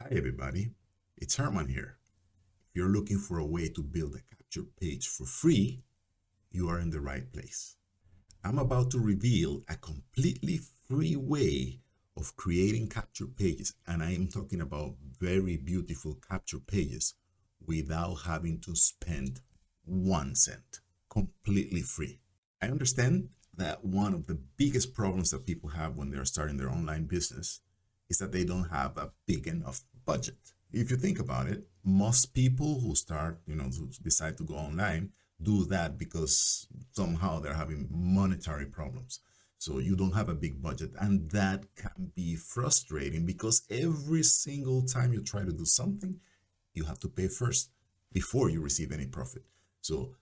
Hi everybody, it's Herman here. If you're looking for a way to build a capture page for free, you are in the right place. I'm about to reveal a completely free way of creating capture pages, and I am talking about very beautiful capture pages without having to spend 1 cent. Completely free. I understand that one of the biggest problems that people have when they're starting their online business is that they don't have a big enough budget. If you think about it, most people who start, who decide to go online do that because somehow they're having monetary problems. So you don't have a big budget, and that can be frustrating because every single time you try to do something, you have to pay first before you receive any profit. So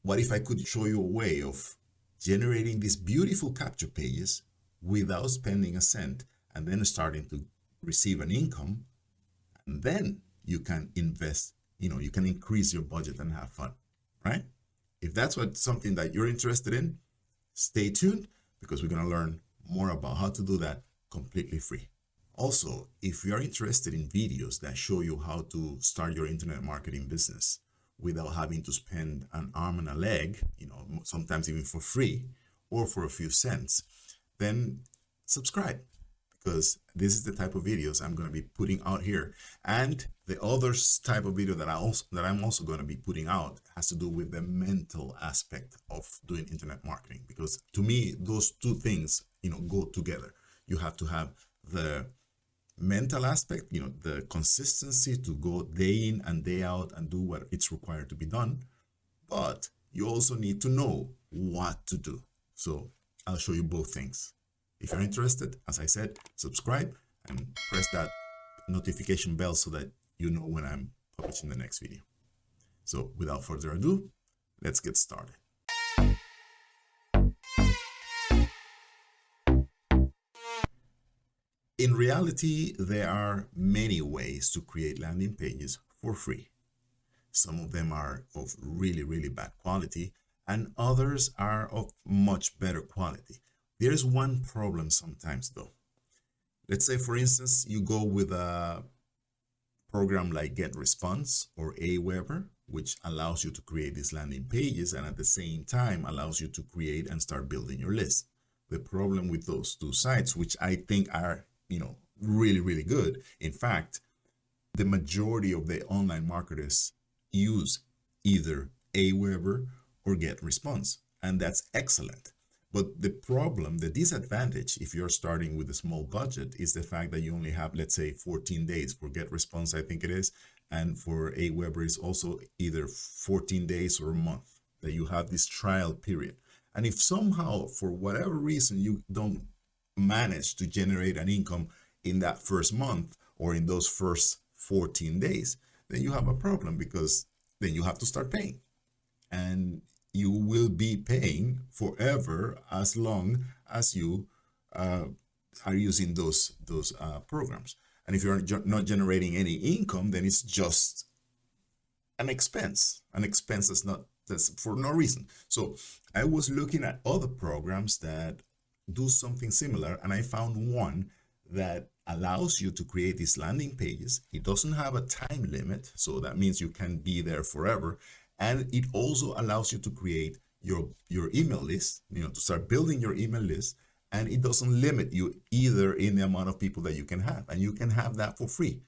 what if I could show you a way of generating these beautiful capture pages without spending a cent and then starting to receive an income, and then you can invest, you can increase your budget and have fun, right? If that's something that you're interested in, stay tuned because we're going to learn more about how to do that completely free. Also, if you're interested in videos that show you how to start your internet marketing business without having to spend an arm and a leg, sometimes even for free or for a few cents, then subscribe, because this is the type of videos I'm going to be putting out here. And the other type of video that I'm also going to be putting out has to do with the mental aspect of doing internet marketing, because to me those two things go together. You have to have the mental aspect, the consistency to go day in and day out and do what it's required to be done, but you also need to know what to do. So I'll show you both things. If you're interested, as I said, subscribe and press that notification bell so that you know when I'm publishing the next video. So without further ado, let's get started. In reality, there are many ways to create landing pages for free. Some of them are of really, really bad quality, and others are of much better quality. There's one problem sometimes though. Let's say, for instance, you go with a program like GetResponse or Aweber, which allows you to create these landing pages and at the same time allows you to create and start building your list. The problem with those two sites, which I think are, really, really good. In fact, the majority of the online marketers use either Aweber or GetResponse, and that's excellent. But the problem, the disadvantage, if you're starting with a small budget, is the fact that you only have, let's say, 14 days for GetResponse, I think it is, and for Aweber is also either 14 days or a month that you have this trial period. And if somehow, for whatever reason, you don't manage to generate an income in that first month or in those first 14 days, then you have a problem, because then you have to start paying, and you will be paying forever as long as you are using those programs. And if you're not generating any income, then it's just an expense. An expense that's for no reason. So I was looking at other programs that do something similar, and I found one that allows you to create these landing pages. It doesn't have a time limit, so that means you can be there forever. And it also allows you to create your email list, to start building your email list. And it doesn't limit you either in the amount of people that you can have, and you can have that for free.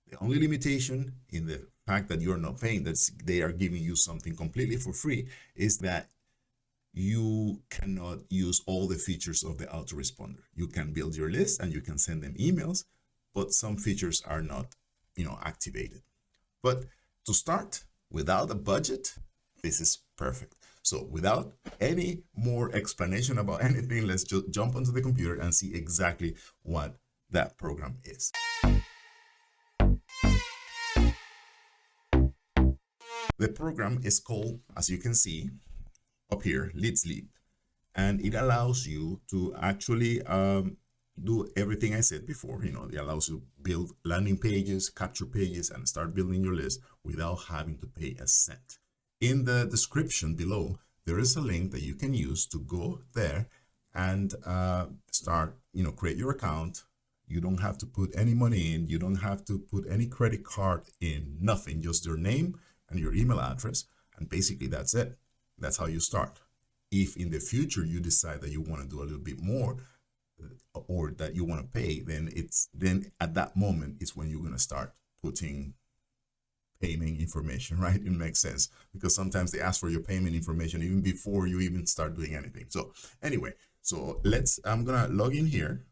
The only limitation in the fact that you're not paying, that they are giving you something completely for free, is that you cannot use all the features of the autoresponder. You can build your list and you can send them emails, but some features are not, activated. But to start without a budget, this is perfect. So without any more explanation about anything, let's just jump onto the computer and see exactly what that program is. The program is called, as you can see up here, LeadsLeap, and it allows you to actually do everything I said before. It allows you to build landing pages, capture pages, and start building your list without having to pay a cent. In the description below, there is a link that you can use to go there and start, create your account, You don't have to put any money in. You don't have to put any credit card in, nothing, just your name and your email address. And basically that's it. That's how you start. If in the future you decide that you want to do a little bit more or that you want to pay, then at that moment is when you're going to start putting payment information, right? It makes sense because sometimes they ask for your payment information even before you even start doing anything. So anyway, so I'm gonna log in here,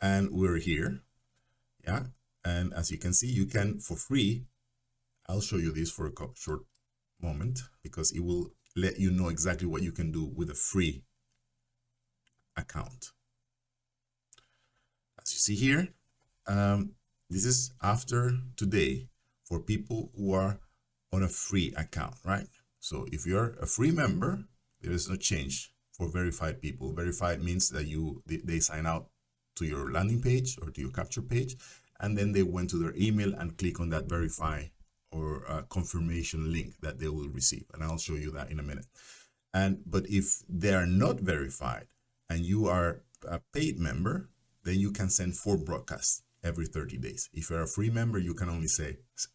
and we're here. Yeah, and as you can see, you can for free. I'll show you this for a short moment because it will let you know exactly what you can do with a free account. As you see here, this is after today for people who are on a free account, right? So if you're a free member, there is no change for verified people. Verified means that they sign out to your landing page or to your capture page, and then they went to their email and click on that verify or confirmation link that they will receive. And I'll show you that in a minute. But if they are not verified and you are a paid member, then you can send 4 broadcasts every 30 days. If you're a free member, you can only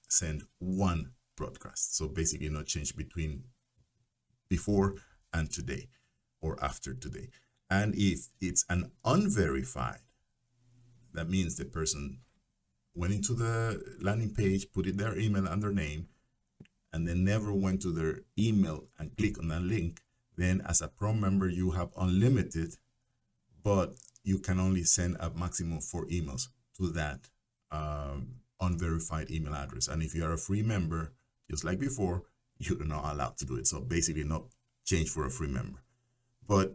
send 1 broadcast. So basically no change between before and today or after today. And if it's an unverified, that means the person went into the landing page, put in their email and their name, and then never went to their email and click on that link, then as a pro member, you have unlimited, but you can only send a maximum of 4 emails to that unverified email address. And if you are a free member, just like before, you're not allowed to do it. So basically not change for a free member. But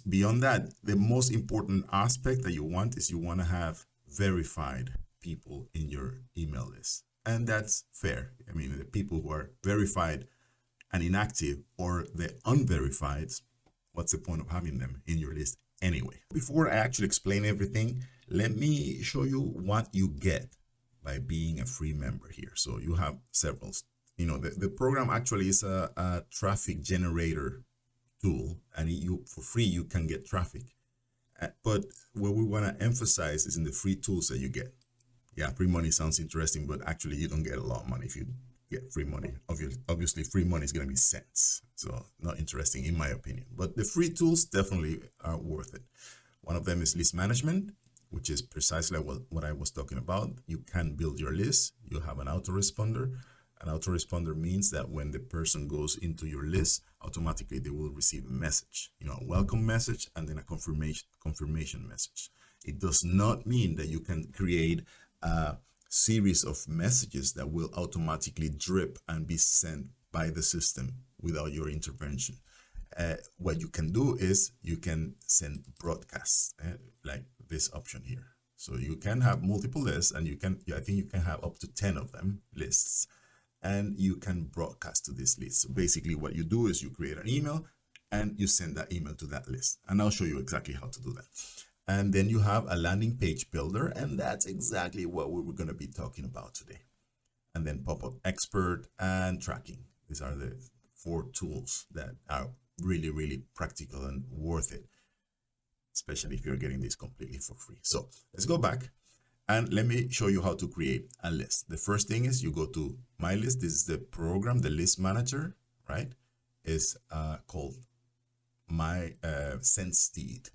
beyond that, the most important aspect that you want is you want to have verified people in your email list. And that's fair. I mean, the people who are verified and inactive or the unverified, what's the point of having them in your list anyway? Before I actually explain everything, let me show you what you get by being a free member here. So you have several, the program actually is a traffic generator tool, and for free you can get traffic. But what we want to emphasize is in the free tools that you get. Yeah, free money sounds interesting, but actually you don't get a lot of money if you get free money. Obviously free money is going to be cents, so not interesting in my opinion. But the free tools definitely are worth it. One of them is list management, which is precisely what I was talking about. You can build your list. You have an autoresponder. An autoresponder means that when the person goes into your list, automatically they will receive a message, a welcome message and then a confirmation message. It does not mean that you can create a series of messages that will automatically drip and be sent by the system without your intervention. What you can do is you can send broadcasts like this option here. So you can have multiple lists, and I think you can have up to 10 of them lists, and you can broadcast to this list. So basically what you do is you create an email and you send that email to that list. And I'll show you exactly how to do that. And then you have a landing page builder, and that's exactly what we were going to be talking about today. And then pop-up expert and tracking. These are the 4 tools that are really, really practical and worth it, especially if you're getting this completely for free. So let's go back and let me show you how to create a list. The first thing is you go to my list. This is the program, the list manager, right? Is called my SendSteed.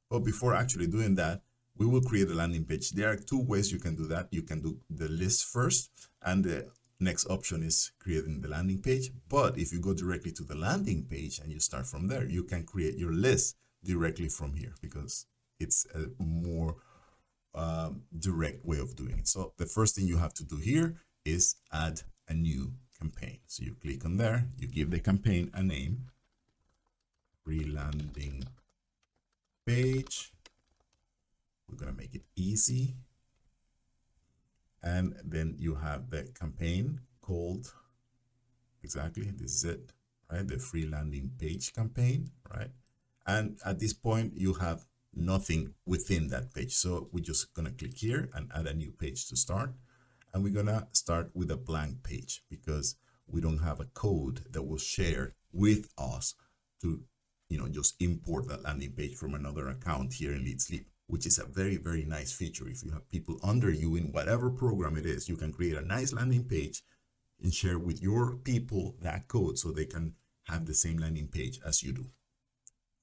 But before actually doing that, we will create a landing page. There are 2 ways you can do that. You can do the list first, and the next option is creating the landing page. But if you go directly to the landing page and you start from there, you can create your list directly from here because it's a more direct way of doing it. So the first thing you have to do here is add a new campaign. So you click on there, you give the campaign a name, free landing page. We're going to make it easy. And then you have the campaign called, exactly, this is it, right? The free landing page campaign, right? And at this point, you have nothing within that page. So we're just going to click here and add a new page to start. And we're going to start with a blank page because we don't have a code that will share with us to, just import that landing page from another account here in LeadsLeap. which is a very, very nice feature. If you have people under you in whatever program it is, you can create a nice landing page and share with your people that code so they can have the same landing page as you do.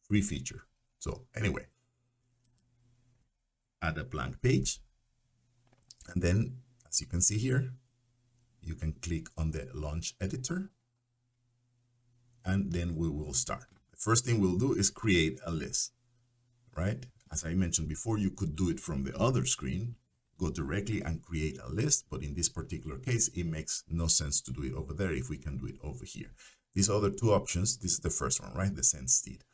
Free feature. So anyway, add a blank page. And then, as you can see here, you can click on the launch editor. And then we will start. The first thing we'll do is create a list, right? As I mentioned before, you could do it from the other screen, go directly and create a list. But in this particular case, it makes no sense to do it over there if we can do it over here. These other two options, this is the first one, right? The send steed.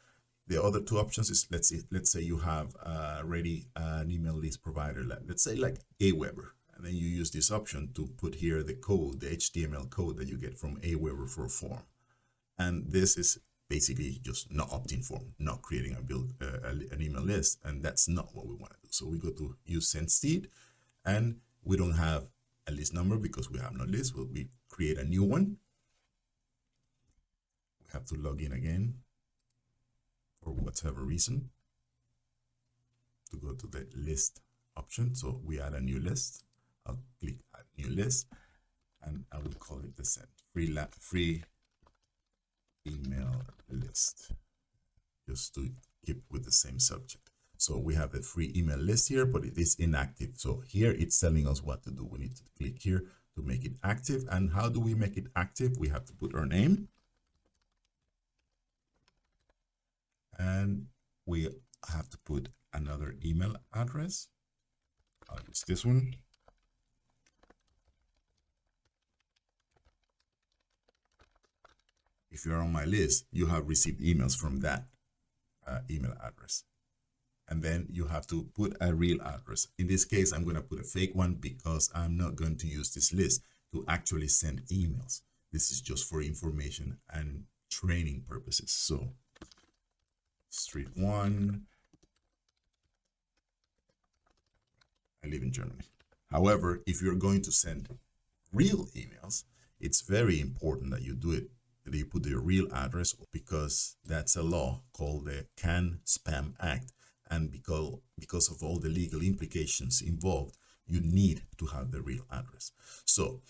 The other two options is, let's say you have already an email list provider, let's say like Aweber, and then you use this option to put here the code, the HTML code that you get from Aweber for a form. And this is basically just not opt-in form, not creating an email list, and that's not what we want to do. So we go to use send steed, and we don't have a list number because we have no list. We create a new one. We have to log in again for whatever reason to go to the list option. So we add a new list. I'll click add new list, and I will call it the send free email list, just to keep with the same subject. So we have the free email list here, but it is inactive. So here it's telling us what to do. We need to click here to make it active. And how do we make it active? We have to put our name, and we have to put another email address. I'll use this one. If you're on my list, you have received emails from that email address. And then you have to put a real address. In this case, I'm going to put a fake one because I'm not going to use this list to actually send emails. This is just for information and training purposes. So Street 1. I live in Germany. However, if you're going to send real emails, it's very important that you do it, that you put your real address, because that's a law called the Can-Spam Act. And because of all the legal implications involved, you need to have the real address. So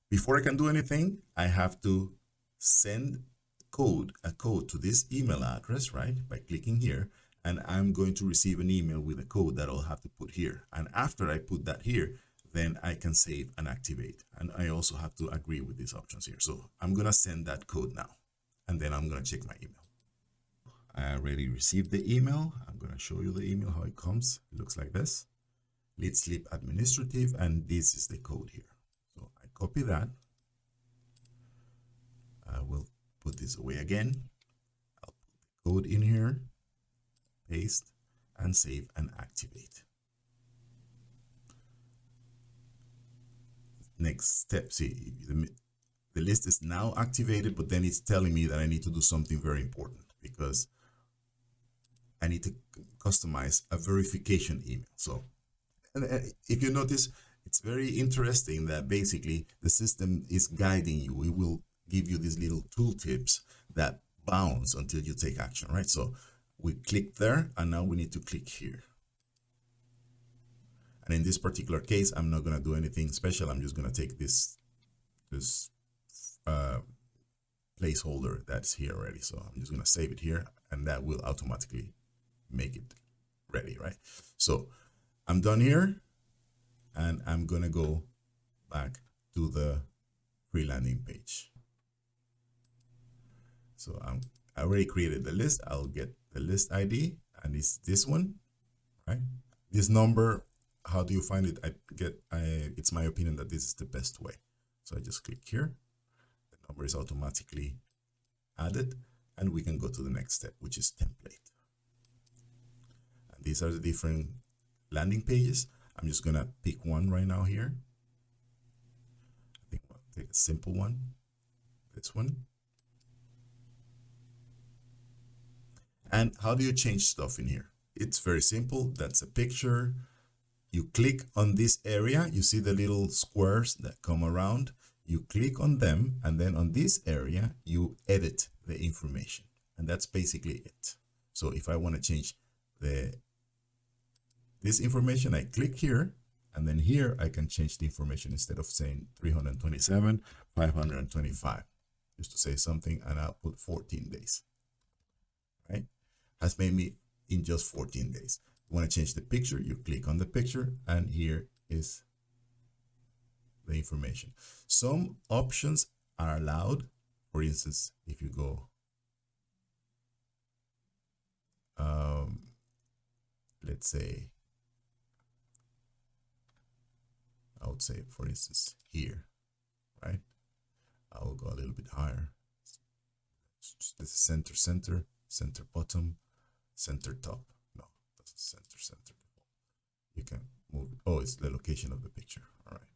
before I can do anything, I have to send a code to this email address, right? By clicking here, and I'm going to receive an email with a code that I'll have to put here. And after I put that here, then I can save and activate. And I also have to agree with these options here. So I'm going to send that code now, and then I'm going to check my email. I already received the email. I'm going to show you the email, how it comes. It looks like this. LeadsLeap administrative, and this is the code here. So I copy that. I will put this away again. I'll put the code in here, paste, and save and activate. Next step, see, the list is now activated, but then it's telling me that I need to do something very important, because I need to customize a verification email. So if you notice, it's very interesting that basically the system is guiding you. It will give you these little tooltips that bounce until you take action, right? So we click there, and now we need to click here. And in this particular case, I'm not going to do anything special. I'm just going to take this placeholder that's here already. So I'm just going to save it here, and that will automatically make it ready, right? So I'm done here, and I'm going to go back to the free landing page. So I already created the list. I'll get the list ID, and it's this one, right? This number, how do you find it? It's my opinion that this is the best way. So I just click here. The number is automatically added, and we can go to the next step, which is template. And these are the different landing pages. I'm just gonna pick one right now here. I think I'll take a simple one, this one. And how do you change stuff in here? It's very simple. That's a picture. You click on this area. You see the little squares that come around. You click on them, and then on this area, you edit the information. And that's basically it. So if I want to change the this information, I click here, and then here I can change the information. Instead of saying 327, 525, just to say something, and I'll put 14 days, right? Has made me in just 14 days. You want to change the picture, you click on the picture, and here is the information. Some options are allowed. For instance, if you go, let's say, I would say, for instance, here, right? I will go a little bit higher. This is center, center, center bottom, center top. No, that's center, center. You can move it. Oh, it's the location of the picture. All right.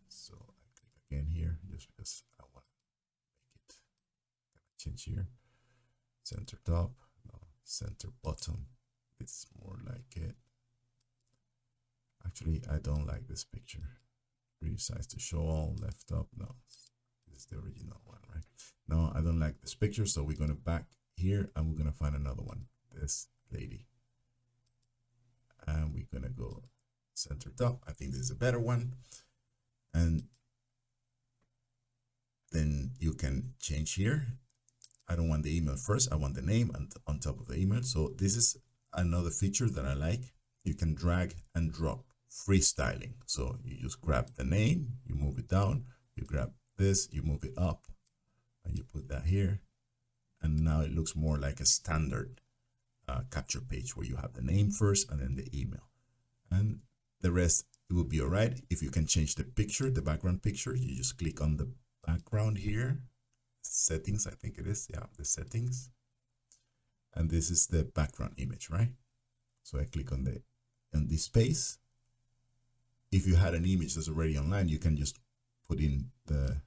So I click again here just because I want to make it. Change here. Center top. No, center bottom. It's more like it. Actually, I don't like this picture. Resize to show all, left up. No, this is the original one, right? No, I don't like this picture. So we're going to back here and we're going to find another one. This lady. And we're going to go center top. I think this is a better one. And then you can change here. I don't want the email first. I want the name and on top of the email. So this is another feature that I like. You can drag and drop freestyling. So you just grab the name, you move it down, you grab this, you move it up, and you put that here. And now it looks more like a standard capture page where you have the name first and then the email. And the rest, it will be all right. If you can change the picture, the background picture, you just click on the background here. Settings, I think it is. Yeah, the settings. And this is the background image, right? So I click on this space. If you had an image that's already online, you can just put in the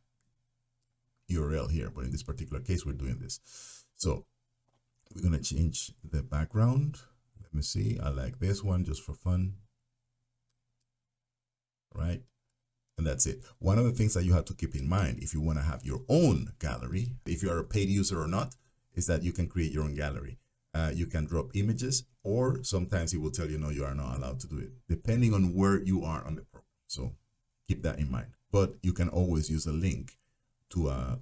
URL here. But in this particular case, we're doing this. So we're going to change the background. Let me see. I like this one just for fun. Right? And that's it. One of the things that you have to keep in mind if you want to have your own gallery, if you are a paid user or not, is that you can create your own gallery. You can drop images, or sometimes it will tell you, no, you are not allowed to do it, depending on where you are on the program. So keep that in mind. But you can always use a link to an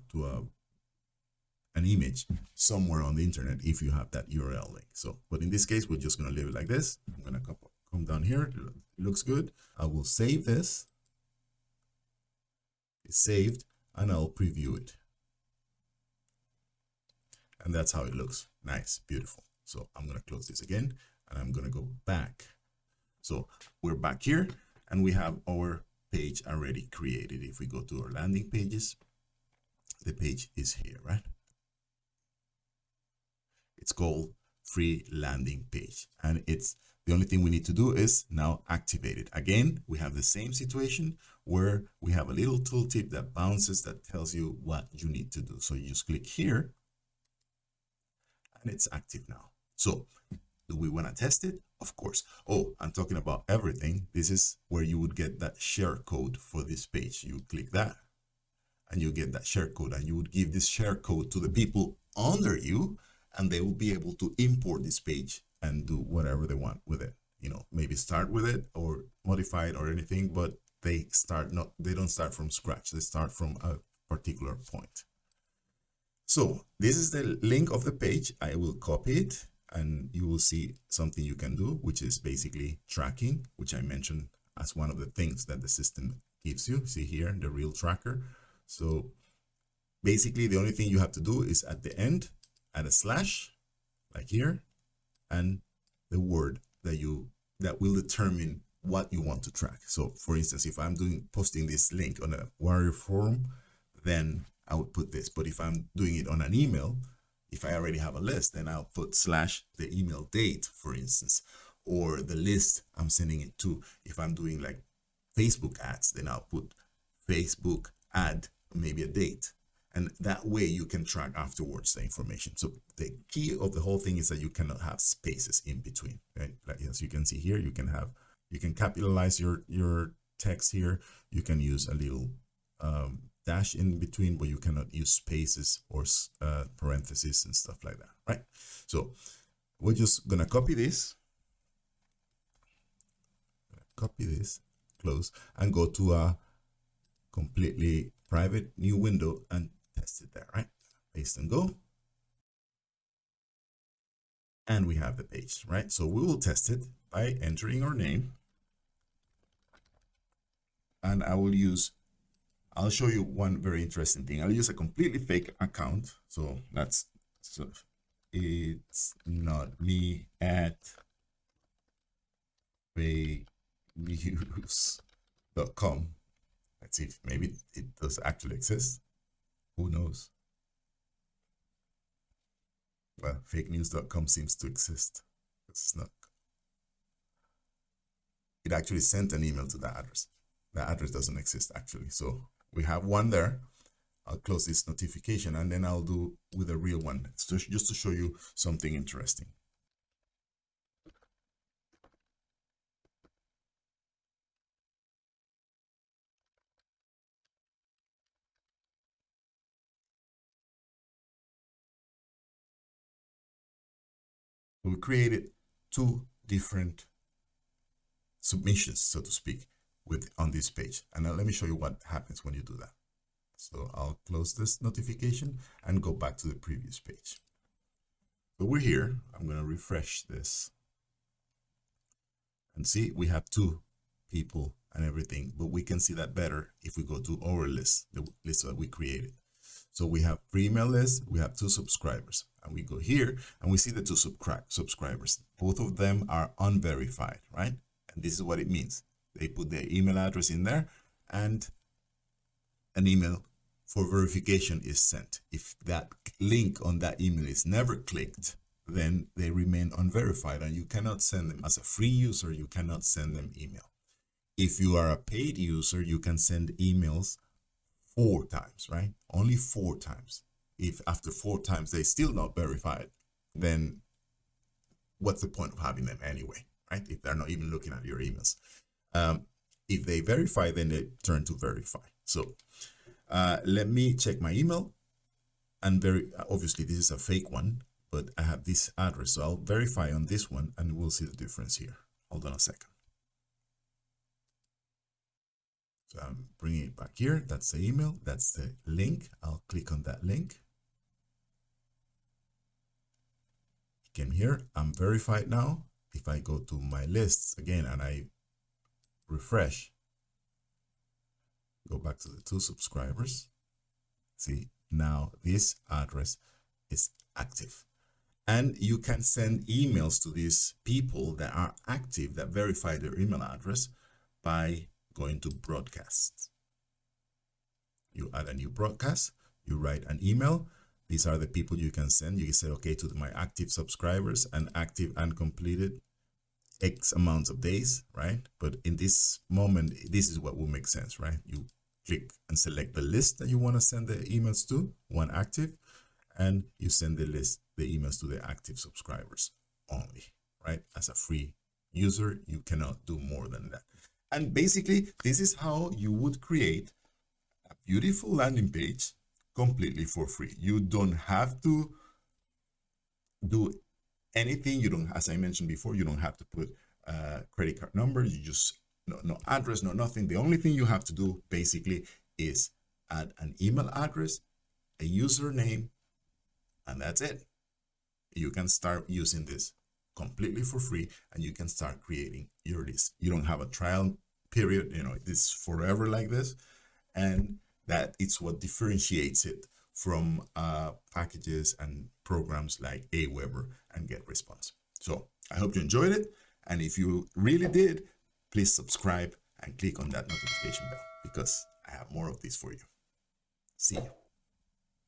image somewhere on the internet if you have that URL link. So, but in this case, we're just going to leave it like this. I'm going to come down here. It looks good. I will save this. It's saved, and I'll preview it. And that's how it looks. Nice, beautiful. So I'm going to close this again, and I'm going to go back. So we're back here, and we have our page already created. If we go to our landing pages, the page is here, right? It's called free landing page, and it's the only thing we need to do is now activate it. Again, we have the same situation where we have a little tooltip that bounces that tells you what you need to do. So you just click here, and it's active now. So do we want to test it? Of course. Oh, I'm talking about everything. This is where you would get that share code for this page. You click that and you get that share code, and you would give this share code to the people under you, and they will be able to import this page and do whatever they want with it. You know, maybe start with it or modify it or anything, but they don't start from scratch. They start from a particular point. So this is the link of the page. I will copy it, and you will see something you can do, which is basically tracking, which I mentioned as one of the things that the system gives you. See here, the real tracker. So basically the only thing you have to do is at the end, add a slash like here, and the word that will determine what you want to track. So for instance, if I'm posting this link on a warrior forum, then I would put this. But if I'm doing it on an email, if I already have a list, then I'll put slash the email date, for instance, or the list I'm sending it to. If I'm doing like Facebook ads, then I'll put Facebook ad, maybe a date. And that way you can track afterwards the information. So the key of the whole thing is that you cannot have spaces in between, right? Like, as you can see here, you can capitalize your text here. You can use a little dash in between, but you cannot use spaces or parentheses and stuff like that, right? So we're just gonna copy this, copy this, close, and go to a completely private new window and test it there, right? Paste and go. And we have the page, right? So we will test it by entering our name. And I'll show you one very interesting thing. I'll use a completely fake account. So it's not me at fakenews.com. Let's see if maybe it does actually exist. Who knows? Well, fakenews.com seems to exist. It's not. It actually sent an email to that address. That address doesn't exist actually. So we have one there. I'll close this notification and then I'll do with a real one. So just to show you something interesting. We created two different submissions, so to speak, on this page. And now let me show you what happens when you do that. So I'll close this notification and go back to the previous page. So we're here. I'm going to refresh this. And see, we have two people and everything, but we can see that better if we go to our list, the list that we created. So we have free email list, we have 2 subscribers, and we go here and we see the 2 subscribers. Both of them are unverified, right? And this is what it means. They put their email address in there and an email for verification is sent. If that link on that email is never clicked, then they remain unverified and you cannot send them. As a free user, you cannot send them email. If you are a paid user, you can send emails 4 times, right? Only 4 times. If after 4 times they still not verified, then what's the point of having them anyway, right? If they're not even looking at your emails. If they verify, then they turn to verify. So let me check my email, and obviously this is a fake one, but I have this address, so I'll verify on this one and we'll see the difference here. Hold on a second. So I'm bringing it back here. That's the email. That's the link. I'll click on that link. Came here. I'm verified now. If I go to my lists again and I refresh, go back to the 2 subscribers. See, now this address is active. And you can send emails to these people that are active, that verify their email address by going to broadcasts. You add a new broadcast, you write an email. These are the people you can send. You can say, okay, to my active subscribers and active and completed X amounts of days, right? But in this moment, this is what will make sense, right? You click and select the list that you want to send the emails to, one active, and you send the emails to the active subscribers only, right? As a free user, you cannot do more than that. And basically, this is how you would create a beautiful landing page completely for free. You don't have to do anything. You don't, as I mentioned before, you don't have to put credit card number. You just, no address, no nothing. The only thing you have to do basically is add an email address, a username, and that's it. You can start using this completely for free and you can start creating your list. You don't have a trial period, this forever like this. And that it's what differentiates it from packages and programs like Aweber and GetResponse. So I hope you enjoyed it. And if you really did, please subscribe and click on that notification bell because I have more of this for you. See you.